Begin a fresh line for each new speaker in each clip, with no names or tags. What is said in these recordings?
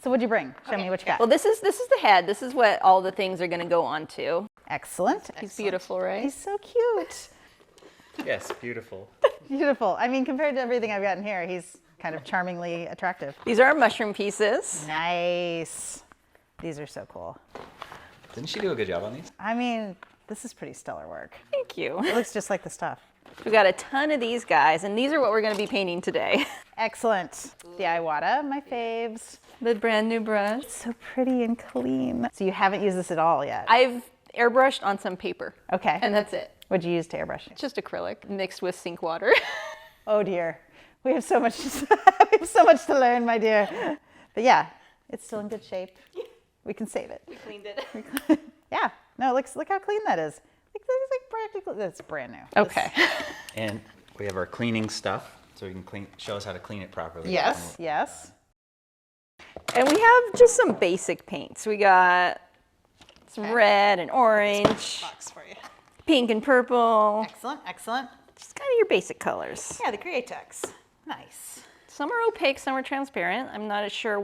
So what'd you bring? Show me what you got.
Well, this is the head. This is what all the things are going to go onto.
Excellent.
He's beautiful, right?
He's so cute.
Yes, beautiful.
Beautiful. I mean, compared to everything I've gotten here, he's kind of charmingly attractive.
These are our mushroom pieces.
Nice. These are so cool.
Didn't she do a good job on these?
I mean, this is pretty stellar work.
Thank you.
It looks just like the stuff.
We've got a ton of these guys, and these are what we're going to be painting today.
Excellent. The Iwata, my faves.
The brand new brush.
So pretty and clean. So you haven't used this at all yet?
I've airbrushed on some paper.
Okay.
And that's it.
What'd you use to airbrush?
It's just acrylic mixed with sink water.
Oh dear. We have so much to learn, my dear. But yeah, it's still in good shape. We can save it.
We cleaned it.
Yeah. No, look how clean that is. Like, practically, that's brand new.
Okay.
And we have our cleaning stuff, so you can show us how to clean it properly.
Yes. Yes.
And we have just some basic paints. We got some red and orange,
Box for you.
pink and purple.
Excellent. Excellent.
Just kind of your basic colors.
Yeah, the Createx. Nice.
Some are opaque, some are transparent. I'm not as sure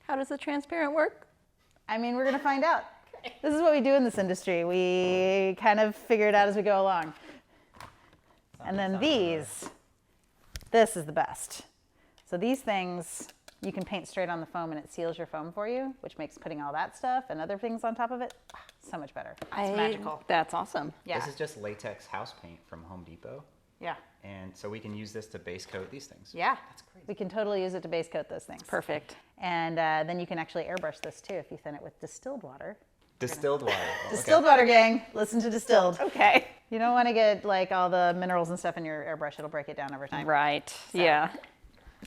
how does the transparent work?
I mean, we're gonna find out. This is what we do in this industry. We kind of figure it out as we go along. And then this is the best. So these things, you can paint straight on the foam and it seals your foam for you, which makes putting all that stuff and other things on top of it so much better. It's magical.
That's awesome.
Yeah.
This is just latex house paint from Home Depot.
Yeah.
And so we can use this to base coat these things.
Yeah.
That's crazy.
We can totally use it to base coat those things.
Perfect.
And then you can actually airbrush this too if you thin it with distilled water.
Distilled water.
Distilled water, gang. Listen to distilled.
Okay.
You don't want to get like all the minerals and stuff in your airbrush. It'll break it down over time.
Right. Yeah.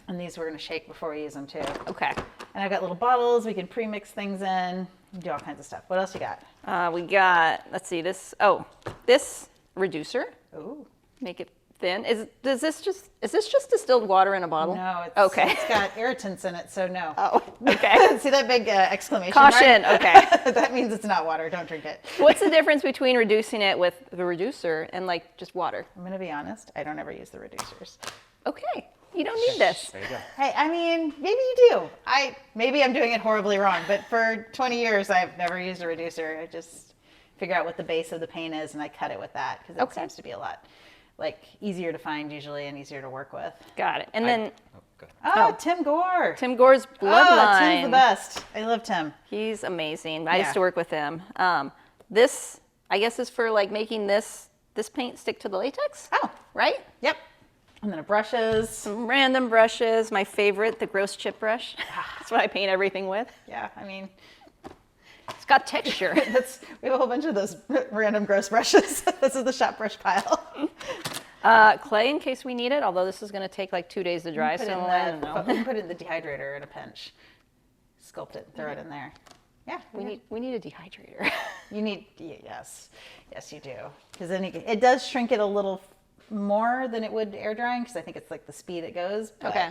And these we're going to shake before we use them too.
Okay.
And I've got little bottles. We can pre-mix things in. Do all kinds of stuff. What else you got?
We got, let's see, this reducer.
Ooh.
Make it thin. Is this just distilled water in a bottle?
No, it's,
okay.
It's got irritants in it, so no.
Oh, okay.
See that big exclamation
Caution,
mark?
okay.
That means it's not water. Don't drink it.
What's the difference between reducing it with the reducer and like just water?
I'm going to be honest. I don't ever use the reducers.
Okay. You don't need this.
There you go.
Hey, I mean, maybe you do. Maybe I'm doing it horribly wrong, but for 20 years, I've never used a reducer. I just figure out what the base of the paint is, and I cut it with that, because it seems to be a lot easier to find usually and easier to work with.
Got it. And then
Tim Gore.
Tim Gore's Bloodline.
Oh, Tim's the best. I love Tim.
He's amazing. I used to work with him. This, I guess, is for like making this paint stick to the latex.
Oh,
right?
Yep. And then we
Some random brushes. My favorite, the gross chip brush. That's what I paint everything with.
Yeah, I mean,
it's got texture.
we have a whole bunch of those random gross brushes. This is the shop brush pile.
Clay in case we need it, although this is going to take like 2 days to dry, so I don't know.
We can put it in the dehydrator in a pinch. Sculpt it and throw it in there. Yeah,
we need a dehydrator.
You need, yes, you do. Because then it does shrink it a little more than it would air drying, because I think it's like the speed it goes.
Okay.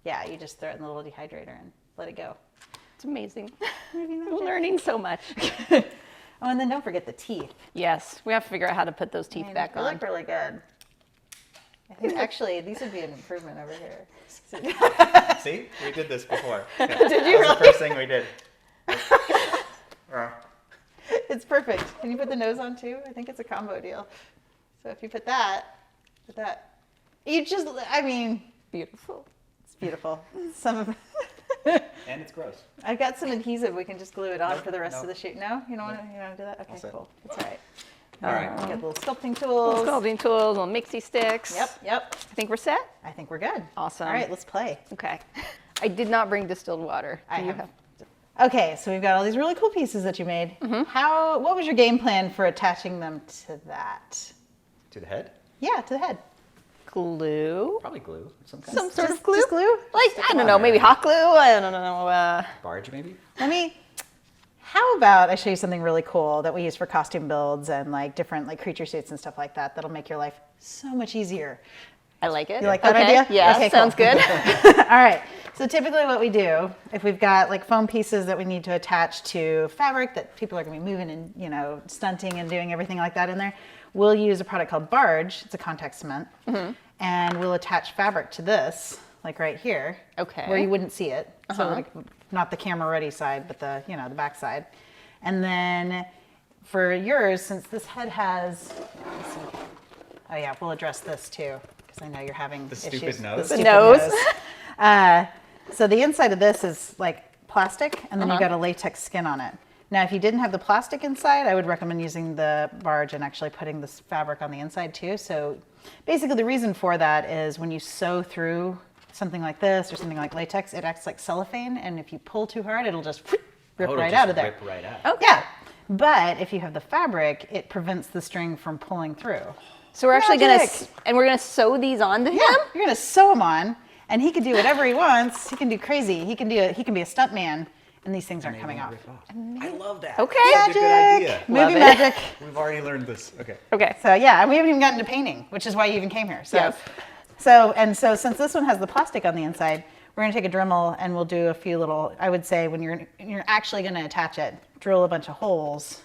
Yeah, you just throw it in the little dehydrator and let it go.
It's amazing. I'm learning so much.
Oh, and then don't forget the teeth.
Yes, we have to figure out how to put those teeth back
They
on.
look really good. I think actually these would be an improvement over here.
See? We did this before. Yeah.
Did you
That was the first thing we did.
It's perfect. Can you put the nose on too? I think it's a combo deal. So if you put that, you just, I mean,
Beautiful.
it's beautiful. Some of
And it's gross.
I've got some adhesive. We can just glue it on
Nope,
for the rest
nope.
of the shoot. No, you don't want to do that? Okay,
set.
cool. That's all right.
All right.
We got little sculpting tools.
Sculpting tools, little mixie sticks.
Yep.
I think we're set.
I think we're good.
Awesome.
All right, let's play.
Okay. I did not bring distilled water.
I have. Okay, so we've got all these really cool pieces that you made. What was your game plan for attaching them to that?
To the head?
Yeah, to the head.
Glue.
Probably glue. Some kind
Some sort of glue.
Just glue?
Like, I don't know, maybe hot glue. I don't know.
barge, maybe?
How about I show you something really cool that we use for costume builds and like different like creature suits and stuff like that. That'll make your life so much easier.
I like it.
You like that
okay.
idea?
Yeah,
Okay,
sounds
cool.
good.
All right. So typically what we do, if we've got like foam pieces that we need to attach to fabric that people are going to be moving and, stunting and doing everything like that in there, we'll use a product called Barge. It's a contact cement. And we'll attach fabric to this, like right here.
Okay.
Where you wouldn't see it. So like not the camera ready side, but the, you know, the back side. And then for yours, since this head has, let's see. Oh yeah, we'll address this too, because I know you're having
The
issues.
stupid nose.
The
The
stupid
nose.
So the inside of this is like plastic, and then you've got a latex skin on it. Now, if you didn't have the plastic inside, I would recommend using the barge and actually putting this fabric on the inside too. So basically the reason for that is when you sew through something like this or something like latex, it acts like cellophane, and if you pull too hard, it'll just rip
Oh, it'll
right
just
out of there.
Rip right out.
Okay.
Yeah, but if you have the fabric, it prevents the string from pulling through.
So we're actually gonna,
Magic.
and we're gonna sew these onto him?
Yeah, you're gonna sew him on, and he can do whatever he wants. He can do crazy. He can be a stunt man, and these things aren't coming off.
I love that.
Okay.
That's a good idea.
Movie
Love it.
magic.
We've already learned this. Okay.
Okay.
So yeah, and we haven't even gotten to painting, which is why you even came here. So,
Yes.
so since this one has the plastic on the inside, we're gonna take a Dremel and we'll do a few little. I would say when you're actually gonna attach it, drill a bunch of holes,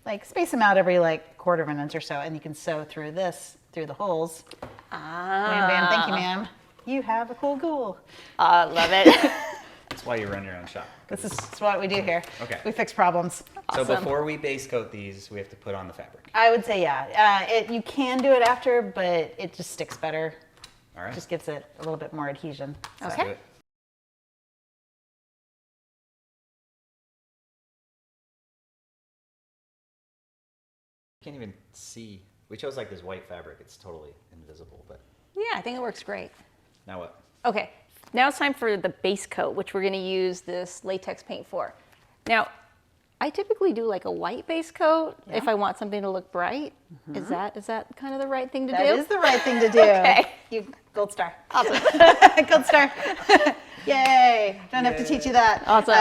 like space them out every like quarter of an inch or so, and you can sew through the holes. Wham, bam, thank you, ma'am. You have a cool ghoul.
Love it.
That's why you run your own shop.
This is what we do here.
Okay.
We fix problems.
So
Awesome.
before we base coat these, we have to put on the fabric.
I would say yeah. You can do it after, but it just sticks better.
All right.
Just gives it a little bit more adhesion.
Let's
Okay.
do it. You can't even see. We chose like this white fabric. It's totally invisible, but
Yeah, I think it works great.
now what?
Okay, now it's time for the base coat, which we're gonna use this latex paint for. Now, I typically do like a white base coat if I want something to look bright. Is that kind of the right thing to
That
do?
is the right thing to do.
Okay.
You gold star.
Awesome.
Gold star. Yay. Don't have to teach you that.
Awesome.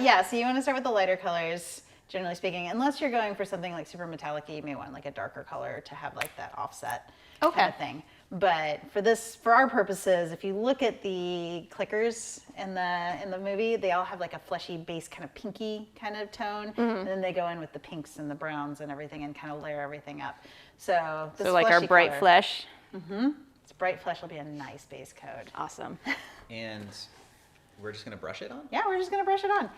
Yeah, so you want to start with the lighter colors, generally speaking, unless you're going for something like super metallic-y, you may want like a darker color to have like that offset kind of thing. But for our purposes, if you look at the clickers in the movie, they all have like a fleshy base, kind of pinky kind of tone, and then they go in with the pinks and the browns and everything and kind of layer everything up. So this
So like our
fleshy
bright
color,
flesh.
This bright flesh will be a nice base coat.
Awesome.
And we're just gonna brush it on?
Yeah, we're just gonna brush it on.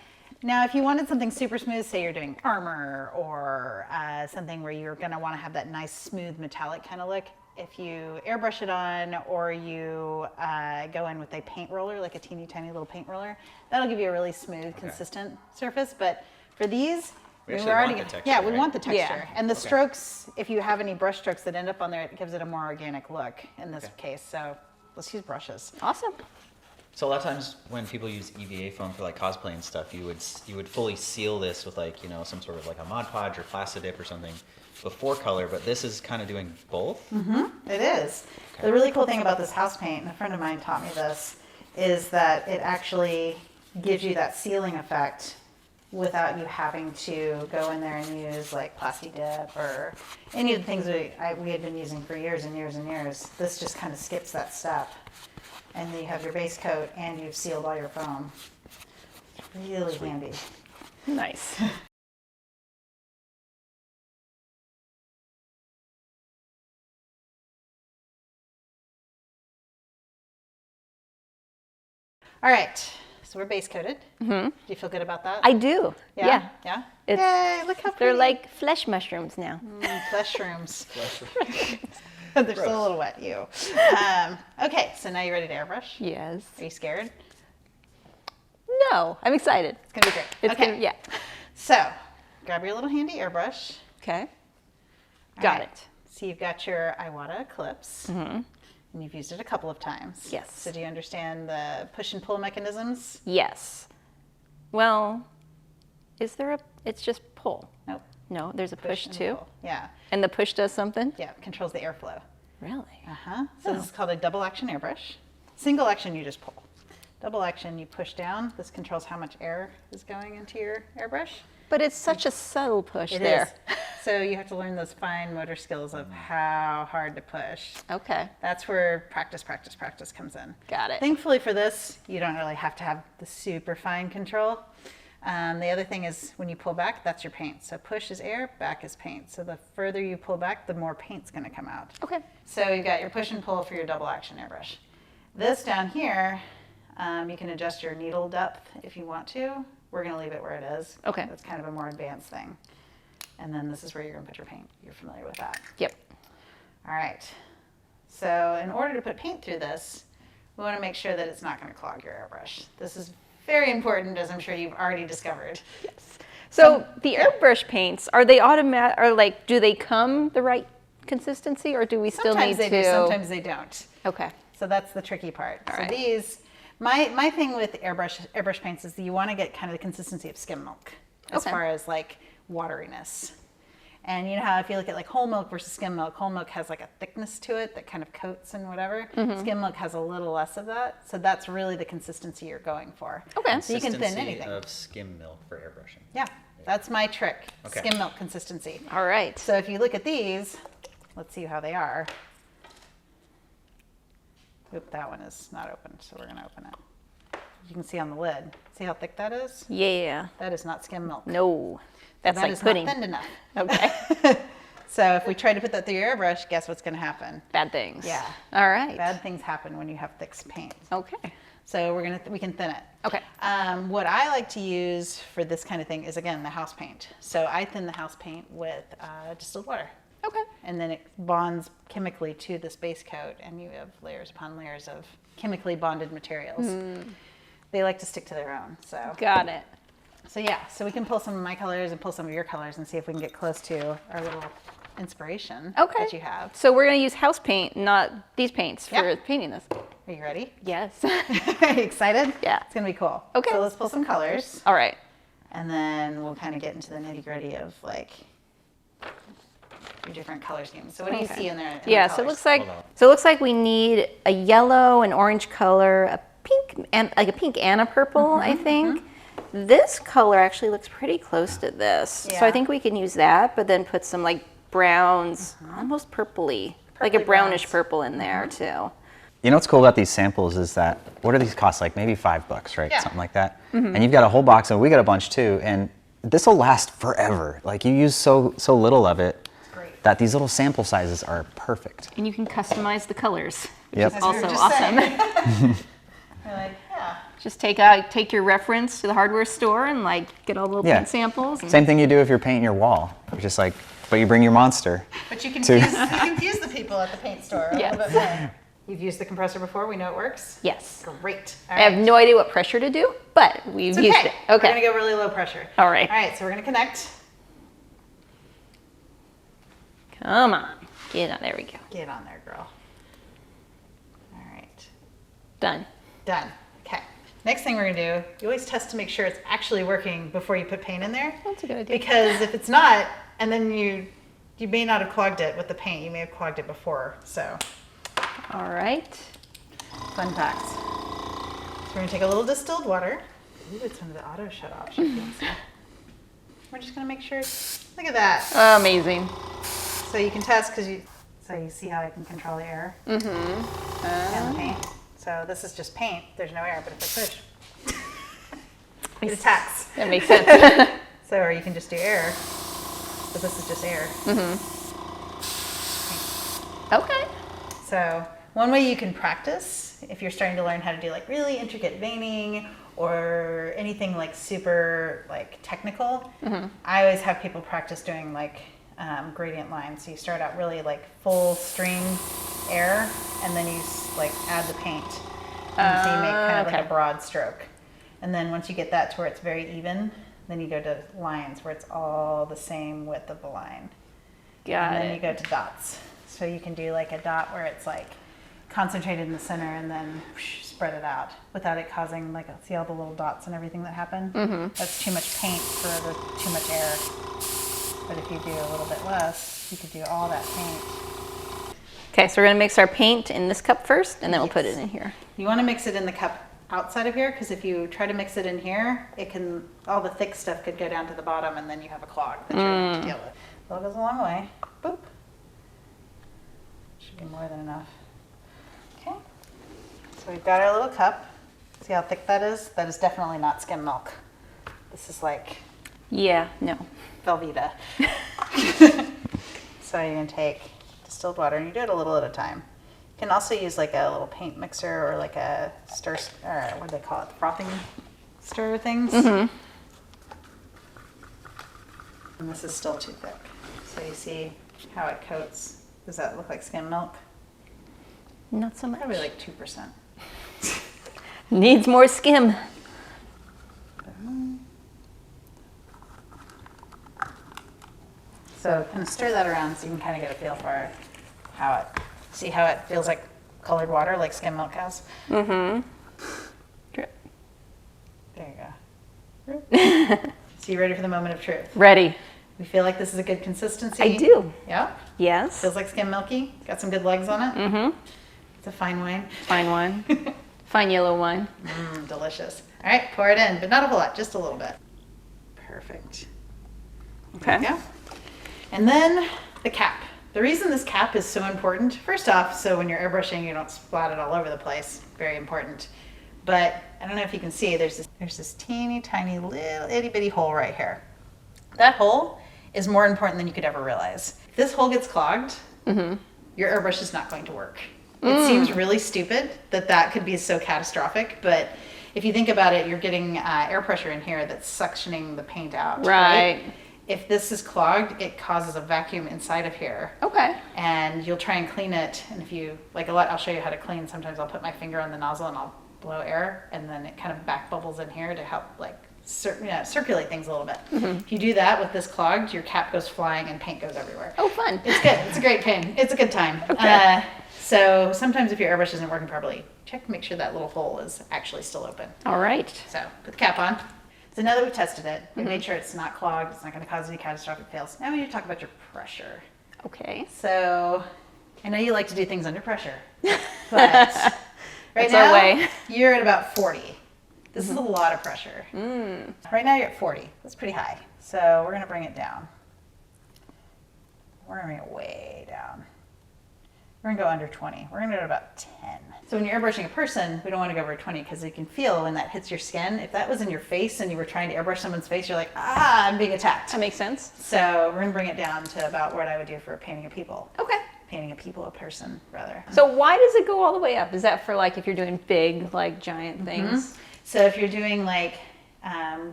Now, if you wanted something super smooth, say you're doing armor or something where you're gonna wanna have that nice smooth metallic kind of look, if you airbrush it on or you go in with a paint roller, like a teeny tiny little paint roller, that'll give you a really smooth, consistent surface. But for these,
We
we're
actually
already
want the
gonna-
texture,
yeah, we
right?
want the texture.
Yeah.
And the strokes, if you have any brush strokes that end up on there, it gives it a more organic look in this case. So let's use brushes.
Awesome.
So a lot of times when people use EVA foam for like cosplay and stuff, you would fully seal this with like, you know, some sort of like a Mod Podge or Plastidip or something before color, but this is kind of doing both.
It is. The really cool thing about this house paint, and a friend of mine taught me this, is that it actually gives you that sealing effect without you having to go in there and use like Plastidip or any of the things we had been using for years and years and years. This just kind of skips that step. And then you have your base coat and you've sealed all your foam. It's really handy.
Nice.
All right, so we're base coated. Do you feel good about that?
I do. Yeah.
Yeah?
It's-
Yay, look how
They're
pretty.
like flesh mushrooms now.
Flesh shrooms. They're still a little wet, you. Okay, so now you're ready to airbrush?
Yes.
Are you scared?
No, I'm excited.
It's gonna be great.
It's
okay.
gonna, yeah.
So, grab your little handy airbrush.
Okay.
All
Got
right.
it.
So you've got your Iwata Eclipse, and you've used it a couple of times.
Yes.
So do you understand the push and pull mechanisms?
Yes. Well, is there a, it's just pull.
Nope.
No, there's a push
and
too.
pull. Yeah.
And the push does something?
Yeah, it controls the airflow.
Really?
So this is called a double action airbrush. Single action, you just pull. Double action, you push down. This controls how much air is going into your airbrush.
But it's such a subtle push
It
there.
is. So you have to learn those fine motor skills of how hard to push.
Okay.
That's where practice comes in.
Got it.
Thankfully for this, you don't really have to have the super fine control. The other thing is when you pull back, that's your paint. So push is air, back is paint. So the further you pull back, the more paint's gonna come out.
Okay.
So you've got your push and pull for your double action airbrush. This down here, You can adjust your needle depth if you want to. We're going to leave it where it is.
Okay.
That's kind of a more advanced thing. And then this is where you're going to put your paint. You're familiar with that.
Yep.
All right. So in order to put paint through this, we want to make sure that it's not going to clog your airbrush. This is very important, as I'm sure you've already discovered.
Yes. So the airbrush paints, are they automatic, or like, do they come the right consistency, or do we still
Sometimes
need
they
to?
do, sometimes they don't.
Okay.
So that's the tricky part.
All
so
right.
these, my thing with airbrush paints is that you want to get kind of the consistency of skim milk as
Okay.
far as like wateriness. And you know how if you look at like whole milk versus skim milk has like a thickness to it that kind of coats and whatever.
Mm-hmm.
Skim milk has a little less of that. So that's really the consistency you're going for.
Okay.
So you can thin
Consistency
anything.
of skim milk for airbrushing.
Yeah, that's my trick.
Okay.
Skim milk consistency.
All right.
So if you look at these, let's see how they are. Oop, that one is not open, so we're going to open it. You can see on the lid. See how thick that is?
Yeah.
That is not skim milk.
No. That's
That
like
is
pudding.
not thin enough.
Okay.
So if we try to put that through your airbrush, guess what's going to happen?
Bad things.
Yeah.
All right.
Bad things happen when you have thick paint.
Okay.
So we can thin it.
Okay.
What I like to use for this kind of thing is, again, the house paint. So I thin the house paint with distilled water.
Okay.
And then it bonds chemically to this base coat, and you have layers upon layers of chemically bonded materials. They like to stick to their own.
Got it.
So yeah, so we can pull some of my colors and pull some of your colors and see if we can get close to our little inspiration
Okay.
that you have.
So we're going to use house paint, not these paints, for
Yeah.
painting this.
Are you ready?
Yes.
Are you excited?
Yeah.
It's gonna be cool.
Okay.
So let's pull some colors,
All right.
and then we'll kind of get into the nitty gritty of like your different color schemes. So what do you
Okay.
see in there? in the
Yeah, so it
colors?
looks like we need a yellow, an orange color, a pink, and like a pink and a purple, I think. This color actually looks pretty close to this. So I
Yeah.
think we can use that, but then put some like browns, almost purpley, like a
Purpley
brownish
browns.
purple in there too.
You know what's cool about these samples is that, what do these cost? Like maybe $5, right?
Yeah.
Something like that. And you've got a whole box, and we got a bunch too. And this will last forever. Like you use so little of it
Great.
that these little sample sizes are perfect.
And you can customize the colors, which
Yep.
is
As we were
also
just
awesome.
saying. We're like, yeah.
Just take your reference to the hardware store and like get all the little
Yeah.
paint samples. And
Same thing you do if you're painting your wall. You're just like, but you bring your monster.
But you
To-
confuse the people at the paint store a
Yes.
little bit more. You've used the compressor before. We know it works.
Yes.
Great. All
I have
right.
no idea what pressure to do, but we've
It's
used
okay.
it.
We're gonna
Okay.
go really low pressure.
All right.
All right. So we're gonna connect.
Come on. Get on. There we go.
Get on there, girl. All right.
Done.
Done. Okay. Next thing we're gonna do, you always test to make sure it's actually working before you put paint in there.
That's a good idea.
Because if it's not, and then you may not have clogged it with the paint. You may have clogged it before. So
All right.
fun facts. So we're gonna take a little distilled water. Ooh, it's under the auto shut off. We're just gonna make sure. Look at that.
Amazing.
So you can test because you see how I can control the air and the paint. So this is just paint. There's no air, but if I push, it attacks.
That makes sense.
So or you can just do air. But this is just air.
Okay.
So one way you can practice if you're starting to learn how to do like really intricate veining or anything like super like technical, I always have people practice doing like gradient lines. So you start out really like full stream air, and then you like add the paint, and so you make kind of like
okay.
a broad stroke. And then once you get that to where it's very even, then you go to lines where it's all the same width of the line.
Got
And then you
it.
go to dots. So you can do like a dot where it's like concentrated in the center and then whoosh, spread it out without it causing like, see all the little dots and everything that happen? That's too much paint for too much air. But if you do a little bit less, you could do all that paint.
Okay, so we're gonna mix our paint in this cup first, and then we'll put it
Yes.
in here.
You want to mix it in the cup outside of here, because if you try to mix it in here, all the thick stuff could go down to the bottom and then you have a clog that you're going to have to deal with. Well, it goes a long way. Boop. Should be more than enough. Okay. So we've got our little cup. See how thick that is? That is definitely not skim milk. This is like
Yeah. No.
Velveeta. So you're going to take distilled water, and you do it a little at a time. Can also use like a little paint mixer or like a stir, or what do they call it, frothing stir things. And this is still too thick. So you see how it coats. Does that look like skim milk?
Not so much.
Probably like 2%.
Needs more skim.
So kind of stir that around so you can kind of get a feel for how it, see how it feels like colored water, like skim milk has?
Mm-hmm. Drip.
There you go. So you ready for the moment of truth?
Ready.
We feel like this is a good consistency?
I do.
Yeah?
Yes.
Feels like skim milky? Got some good legs on it?
Mm-hmm.
It's a fine wine.
Fine wine. Fine yellow wine.
Delicious. All right, pour it in, but not a whole lot, just a little bit. Perfect. There
Okay.
you go. And then the cap. The reason this cap is so important, first off, so when you're airbrushing, you don't splat it all over the place. Very important. But I don't know if you can see, there's this teeny tiny little itty bitty hole right here. That hole is more important than you could ever realize. If this hole gets clogged, your airbrush is not going to work. It seems really stupid that that could be so catastrophic, but if you think about it, you're getting air pressure in here that's suctioning the paint out.
Right.
If this is clogged, it causes a vacuum inside of here.
Okay.
And you'll try and clean it, and if you, like a lot, I'll show you how to clean. Sometimes I'll put my finger on the nozzle and I'll blow air, and then it kind of back bubbles in here to help like circulate things a little bit. If you do that with this clogged, your cap goes flying and paint goes everywhere.
Oh, fun.
It's good. It's a great pain. It's a good time.
Okay.
So sometimes if your airbrush isn't working properly, check to make sure that little hole is actually still open.
All right.
So put the cap on. So now that we've tested it, we made sure it's not clogged, it's not going to cause any catastrophic fails. Now we need to talk about your pressure.
Okay.
So I know you like to do things under pressure, but right
That's
now
our way.
you're at about 40. This is a lot of pressure. Right now you're at 40. That's pretty high. So we're going to bring it down. We're going to bring it way down. We're going to go under 20. We're going to go to about 10. So when you're airbrushing a person, we don't want to go over 20 because you can feel when that hits your skin. If that was in your face and you were trying to airbrush someone's face, you're like, ah, I'm being attacked.
That makes sense.
So we're going to bring it down to about what I would do for painting a people.
Okay.
Painting a person, rather.
So why does it go all the way up? Is that for like if you're doing big, like giant things?
So if you're doing like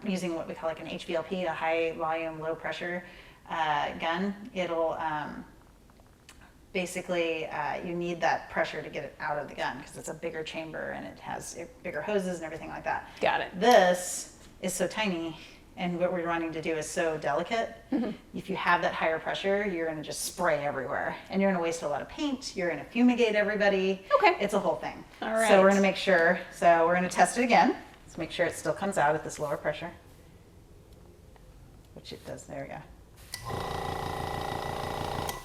using what we call like an HVLP, a high volume, low pressure gun, it'll basically you need that pressure to get it out of the gun because it's a bigger chamber and it has bigger hoses and everything like that.
Got it.
This is so tiny and what we're wanting to do is so delicate. If you have that higher pressure, you're going to just spray everywhere and you're going to waste a lot of paint. You're going to fumigate everybody.
Okay.
It's a whole thing.
All right.
So we're going to make sure, so we're going to test it again. Let's make sure it still comes out at this lower pressure, which it does. There we go.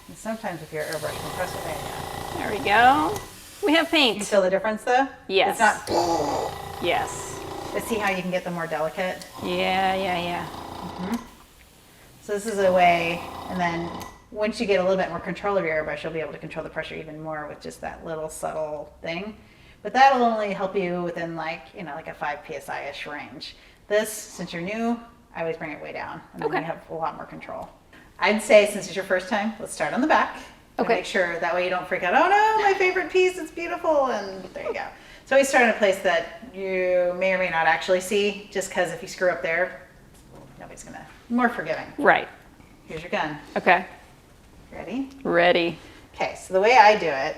And sometimes if you're airbrush compressor, there you go.
There we go. We have
You
paint.
feel the difference though?
Yes.
It's not,
Yes.
but see how you can get them more delicate?
Yeah.
So this is a way, and then once you get a little bit more control of your airbrush, you'll be able to control the pressure even more with just that little subtle thing. But that'll only help you within like, you know, like a 5 PSI-ish range. This, since you're new, I always bring it way down, and then
Okay.
you have a lot more control. I'd say since it's your first time, let's start on the back. And
Okay.
make sure that way you don't freak out, oh no, my favorite piece, it's beautiful, and there you go. So we start in a place that you may or may not actually see, just because if you screw up there, nobody's gonna, more forgiving.
Right.
Here's your gun.
Okay.
Ready?
Ready.
Okay, so the way I do it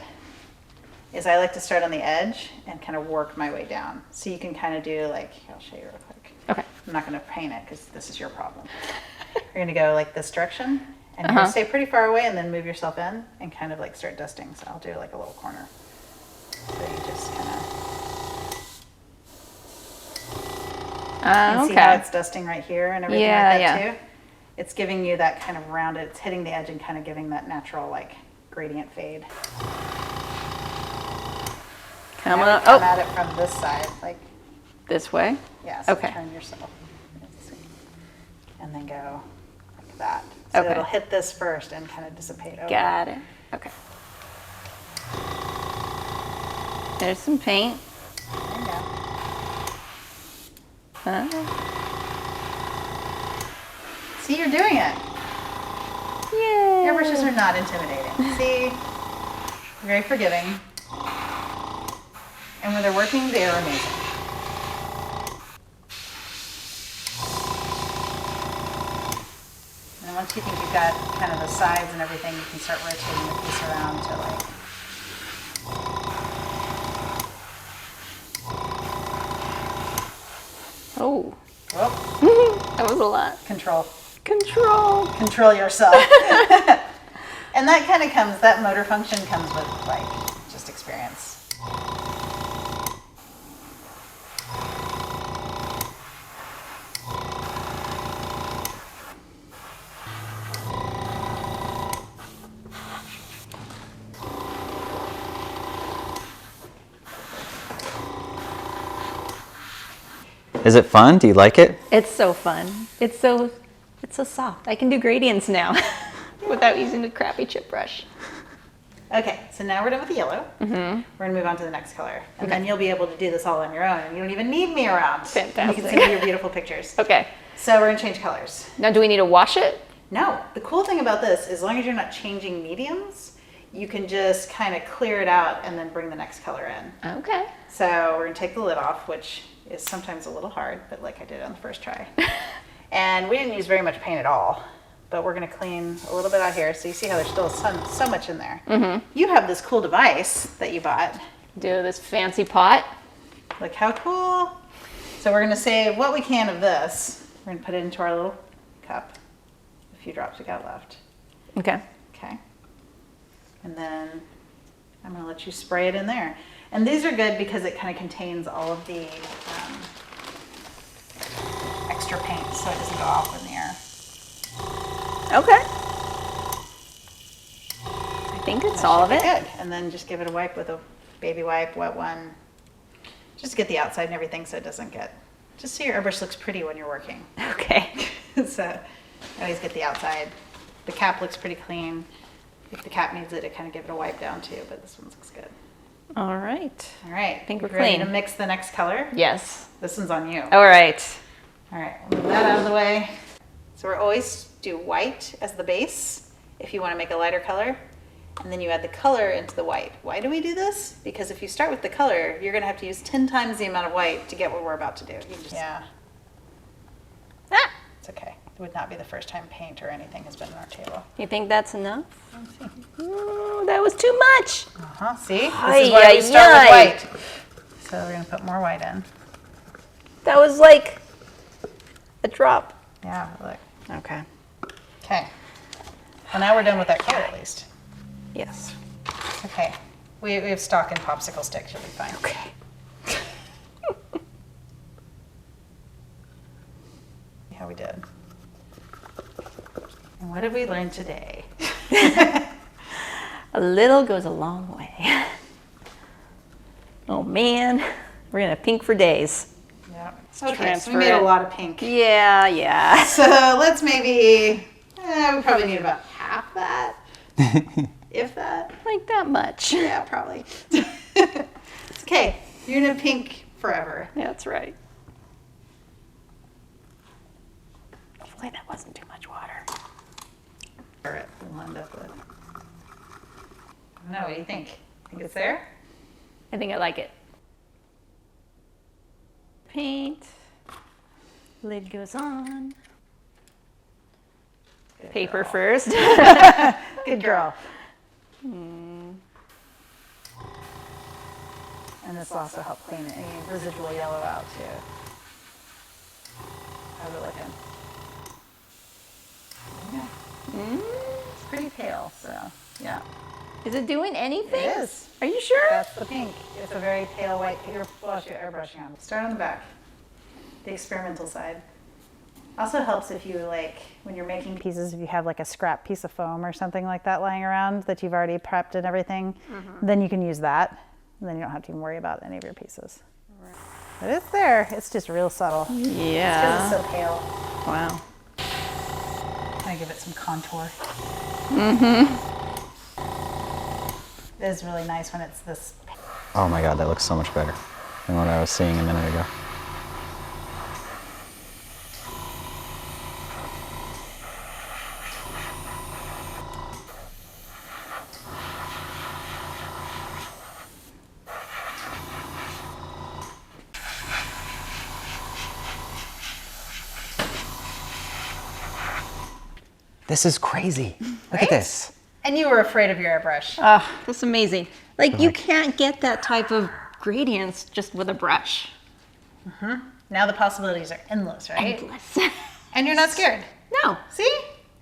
is I like to start on the edge and kind of work my way down. So you can kind of do like, I'll show you real quick.
Okay.
I'm not gonna paint it because this is your problem. You're gonna go like this direction and you're gonna stay pretty far away and then move yourself in and kind of like start dusting. So I'll do like a little corner. So you just kind of, you see how
Okay.
it's dusting right here and everything
Yeah,
like that
yeah.
too? It's giving you that kind of rounded, it's hitting the edge and kind of giving that natural like gradient fade.
Come
Now
on.
we come
Oh,
at it from this side, like,
this way.
yeah, so
Okay.
turn yourself. And then go like that. So
Okay.
it'll hit this first and kind of dissipate over.
Got it. Okay. There's some paint.
There you go. See, you're doing it.
Yay.
Airbrushes are not intimidating. See, very forgiving. And when they're working, they are amazing. And once you think you've got kind of the sides and everything, you can start rotating the piece around to like.
Oh,
Whoop,
that was a lot.
control.
Control.
Yourself. And that kind of comes, that motor function comes with like just experience.
Is it fun? Do you like it?
It's so fun. It's so soft. I can do gradients now without using the crappy chip brush.
Okay, so now we're done with the yellow. We're gonna move on to the next color. And then you'll be able to do this all on your own and you don't even need me around.
Fantastic.
You can send me your beautiful pictures.
Okay.
So we're gonna change colors.
Now, do we need to wash it?
No, the cool thing about this, as long as you're not changing mediums, you can just kind of clear it out and then bring the next color in.
Okay.
So we're gonna take the lid off, which is sometimes a little hard, but like I did on the first try. And we didn't use very much paint at all, but we're gonna clean a little bit out here. So you see how there's still so much in there. You have this cool device that you bought.
Do this fancy pot.
Look how cool. So we're gonna save what we can of this. We're gonna put it into our little cup. A few drops we got left.
Okay.
Okay. And then I'm gonna let you spray it in there. And these are good because it kind of contains all of the extra paint so it doesn't go off in the air.
Okay. I think it's all of it.
Good. And then just give it a wipe with a baby wipe, wet one. Just to get the outside and everything so it doesn't get, just so your airbrush looks pretty when you're working.
Okay.
So always get the outside. The cap looks pretty clean. If the cap needs it, kind of give it a wipe down too, but this one looks good.
All right.
All right.
I think we're
ready
clean.
to mix the next color?
Yes.
This one's on you.
All right.
All right, move that out of the way. So we're always do white as the base if you want to make a lighter color, and then you add the color into the white. Why do we do this? Because if you start with the color, you're going to have to use 10 times the amount of white to get what we're about to do. You just,
Ah!
it's okay. It would not be the first time paint or anything has been on our table.
You think that's enough? Ooh, that was too much.
See? This
Ay,
is why
ay,
we start
ay.
with white. So we're going to put more white in.
That was like a drop.
Yeah, look.
Okay.
Okay. Well, now we're done with that color at least.
Yes.
Okay. We have stock and popsicle sticks. You'll be fine.
Okay.
See how we did. And what did we learn today?
A little goes a long way. Oh man, we're gonna pink for days.
Yeah. Okay, so
transfer
we made a
it.
lot of pink.
Yeah, yeah.
So let's maybe, we probably need about half that, if that.
Like that much.
Yeah, probably. Okay, you're gonna pink forever.
Yeah, that's right. Hopefully that wasn't too much water.
All right, we'll end up with. I don't know, what do you think? Think it's there?
I think I like it. Paint. Lid goes on.
Good
Paper
girl.
first.
Good girl.
Hmm.
And this will also help clean any residual yellow out too. How's it looking? Yeah. It's pretty pale, so yeah.
Is it doing anything?
It is.
Are you sure?
That's the pink. It's a very pale white. Here, wash your airbrushing on. Start on the back, the experimental side. Also helps if you like, when you're making pieces, if you have like a scrap piece of foam or something like that lying around that you've already prepped and everything, then you can use that. And then you don't have to even worry about any of your pieces. But it's there. It's just real subtle.
Yeah.
Because it's so pale.
Wow.
I give it some contour. It is really nice when it's this.
Oh my god, that looks so much better than what I was seeing a minute ago.
This is crazy. Look
Right?
at this.
And you were afraid of your airbrush.
Oh, that's amazing. Like you can't get that type of gradients just with a brush.
Now the possibilities are endless, right?
Endless.
And you're not scared.
No.
See?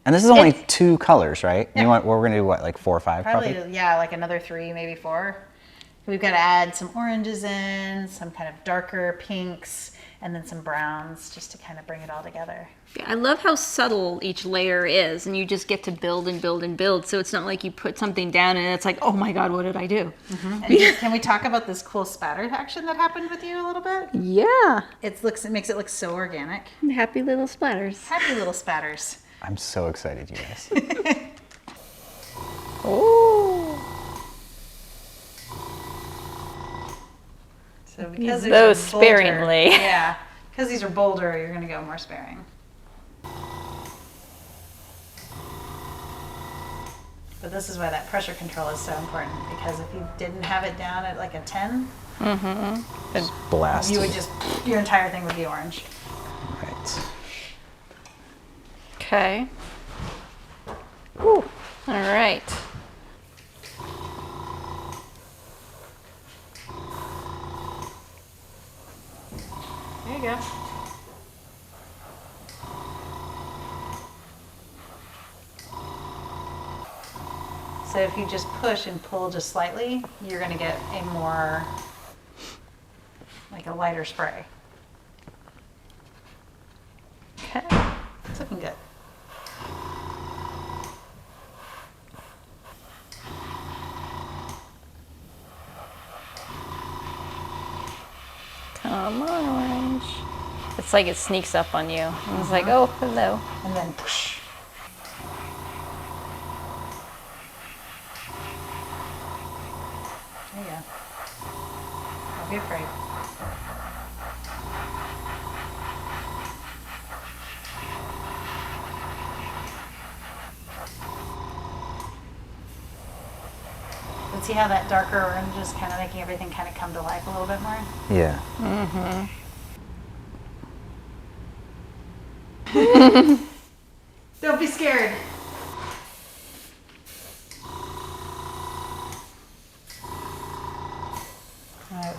And this is only 2 colors, right? You want, we're gonna do what, like 4 or 5
Probably,
probably?
yeah, like another 3, maybe 4. We've got to add some oranges in, some kind of darker pinks, and then some browns just to kind of bring it all together.
Yeah, I love how subtle each layer is, and you just get to build and build and build. So it's not like you put something down and it's like, oh my God, what did I do?
And can we talk about this cool spatter action that happened with you a little bit?
Yeah.
It makes it look so organic.
Happy little splatters.
Happy little spatters.
I'm so excited, you guys.
Oh.
So because these
those
are bolder-
sparingly.
Yeah, because these are bolder, you're going to go more sparing. But this is why that pressure control is so important, because if you didn't have it down at like a 10,
Just blast.
you would just, your entire thing would be orange.
Right.
Okay. Whew. All right.
There you go. So if you just push and pull just slightly, you're going to get a more, like a lighter spray.
Okay.
It's looking good.
Come on, orange. It's like it sneaks up on you. And it's like, oh, hello.
And then push. There you go. Don't be afraid. And see how that darker orange is kind of making everything kind of come to life a little bit more?
Yeah.
Don't be scared.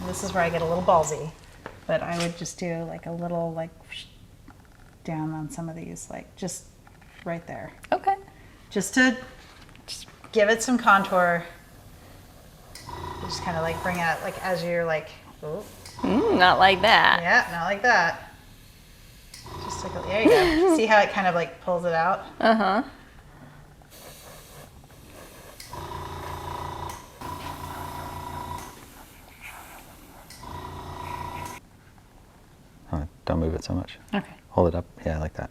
This is where I get a little ballsy, but I would just do like a little like down on some of these, like just right there,
Okay.
just to give it some contour. Just kind of like bring out like as you're like, oh
Not like that.
yeah, not like that. Just like there you go. See how it kind of like pulls it out?
Uh-huh.
Oh, don't move it so much.
Okay.
Hold it up. Yeah, like that.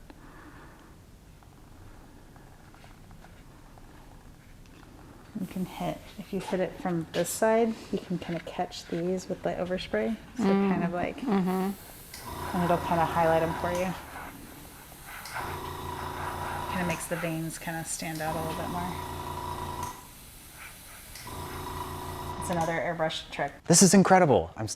You can hit, if you hit it from this side, you can kind of catch these with the overspray. So kind of like, and it'll kind of highlight them for you. Kind of makes the veins kind of stand out a little bit more. It's another airbrush trick.
This is incredible.
Looks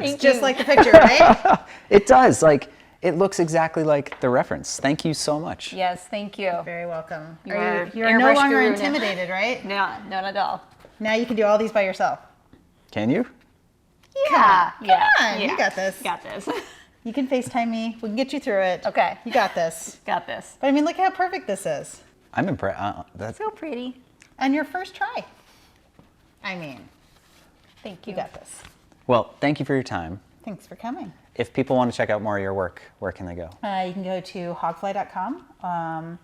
Thank
just
you.
like the picture, right?
It does. Like, it looks exactly like the reference. Thank you so much.
Yes, thank you.
Very welcome.
You're
You're no
airbrush
longer
guru now.
intimidated, right?
No, not at all.
Now you can do all these by yourself.
Can you?
Yeah, come
Yeah,
on, you got this.
Got this.
You can FaceTime me. We can get you through it.
Okay.
You got this.
Got this.
But I mean, look how perfect this is.
I'm impressed. That's
So pretty.
And your first try. I mean,
Thank
you
you.
got this.
well. Thank you for your time.
Thanks for coming.
If people want to check out more of your work, where can they go?
You can go to hawgfly.com.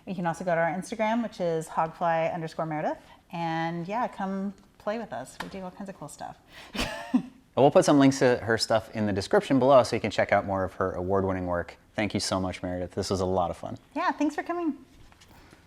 You can also go to our Instagram, which is hawgfly_Meredith. And yeah, come play with us. We do all kinds of cool stuff.
We'll put some links to her stuff in the description below so you can check out more of her award-winning work. Thank you so much, Meredith. This was a lot of fun.
Yeah, thanks for coming.